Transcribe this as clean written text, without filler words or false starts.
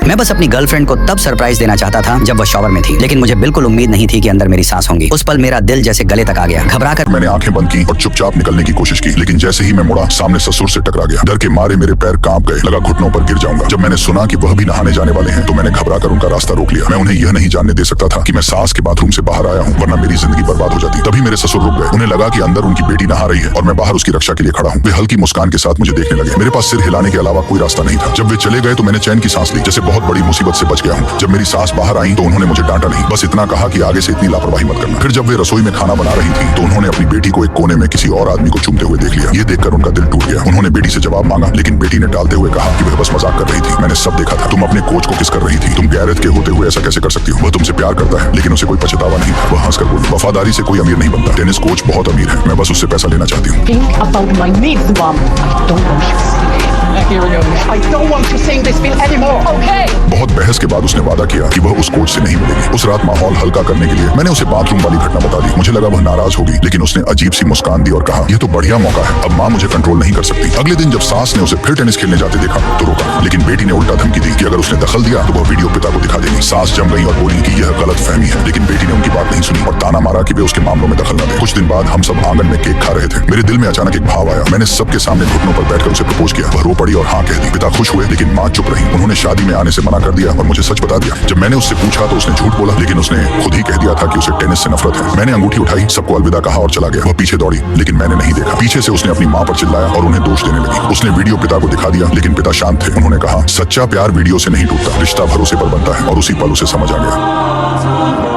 मैं बस अपनी गर्लफ्रेंड को तब सरप्राइज देना चाहता था जब वह शॉवर में थी, लेकिन मुझे बिल्कुल उम्मीद नहीं थी कि अंदर मेरी सांस होंगी। उस पल मेरा दिल जैसे गले तक आ गया। घबराकर मैंने आंखें बंद की और चुपचाप निकलने की कोशिश की, लेकिन जैसे ही मैं मुड़ा सामने ससुर से टकरा गया। डर के मारे मेरे पैर कांप गए, लगा घुटनों पर गिर जाऊंगा। जब मैंने सुना कि वह भी नहाने जाने वाले हैं तो मैंने घबराकर उनका रास्ता रोक लिया। मैं उन्हें यह नहीं जानने दे सकता था कि मैं सास के बाथरूम से बाहर आया हूँ, वरना मेरी जिंदगी बर्बाद हो जाती। तभी मेरे ससुर रुक गए। उन्हें लगा कि अंदर उनकी बेटी नहा रही है और मैं बाहर उसकी रक्षा के लिए खड़ा हूँ। वे हल्की मुस्कान के साथ मुझे देखने लगे। मेरे पास सिर हिलाने के अलावा कोई रास्ता नहीं था। जब वे चले गए तो मैंने चैन की सांस ली, जैसे बहुत बड़ी मुसीबत से बच गया हूँ। जब मेरी सास बाहर आई तो उन्होंने मुझे डांटा नहीं, बस इतना कहा कि आगे से इतनी लापरवाही मत करना। फिर जब वे रसोई में खाना बना रही थी तो उन्होंने अपनी बेटी को एक कोने में किसी और आदमी को चूमते हुए देख लिया। ये देखकर उनका दिल टूट गया। उन्होंने बेटी से जवाब मांगा, लेकिन बेटी ने टालते हुए कहा कि वह बस मजाक कर रही थी। मैंने सब देखा था। तुम अपने कोच को किस कर रही थी? तुम गैरत के होते हुए ऐसा कैसे कर सकती हो? वह तुमसे प्यार करता है, लेकिन उसे कोई पछतावा नहीं था। वह हंसकर बोली, वफादारी से कोई अमीर नहीं बनता। टेनिस कोच बहुत अमीर है, मैं बस उससे पैसा लेना चाहती हूँ। Think about my needs, Mom. I don't want you singing. Here we go. I don't want you sing this bill anymore. Okay. बहुत बहस के बाद उसने वादा किया कि वह उस कोच से नहीं मिलेगी। उस रात माहौल हल्का करने के लिए मैंने उसे बाथरूम वाली घटना बता दी। मुझे लगा वह नाराज होगी, लेकिन उसने अजीब सी मुस्कान दी और कहा, यह तो बढ़िया मौका है, अब माँ मुझे कंट्रोल नहीं कर सकती। अगले दिन जब सास ने उसे फिर टेनिस खेलने जाते देखा तो रोका, लेकिन बेटी ने उल्टा धमकी दी कि अगर उसने दखल दिया तो वह वीडियो पिता को दिखा देगी। सास जम गई और बोली कि यह गलत फहमी है, लेकिन बेटी ने उनकी बात नहीं सुनी और ताना मारा कि वे उसके मामलों में दखल न दें। कुछ दिन बाद हम सब आंगन में केक खा रहे थे। मेरे दिल में अचानक एक भाव आया। मैंने सबके सामने घुटनों पर बैठकर उसे प्रपोज किया। वह रो पड़ी और हाँ कह दी। पिता खुश हुए, लेकिन माँ चुप रही। उन्होंने शादी में आने से मना कर दिया और मुझे सच बता दिया। जब मैंने उससे पूछा तो उसने झूठ बोला, लेकिन उसने खुद ही कह दिया था कि उसे टेनिस से नफरत है। मैंने अंगूठी उठाई, सबको अलविदा कहा और चला गया। वह पीछे दौड़ी, लेकिन मैंने नहीं देखा। पीछे से उसने अपनी माँ पर चिल्लाया और उन्हें दोष देने लगी। उसने वीडियो पिता को दिखा दिया, लेकिन पिता शांत थे। उन्होंने कहा, सच्चा प्यार वीडियो से नहीं टूटता, रिश्ता भरोसे पर बनता है। और उसी पल उसे समझ आ गया।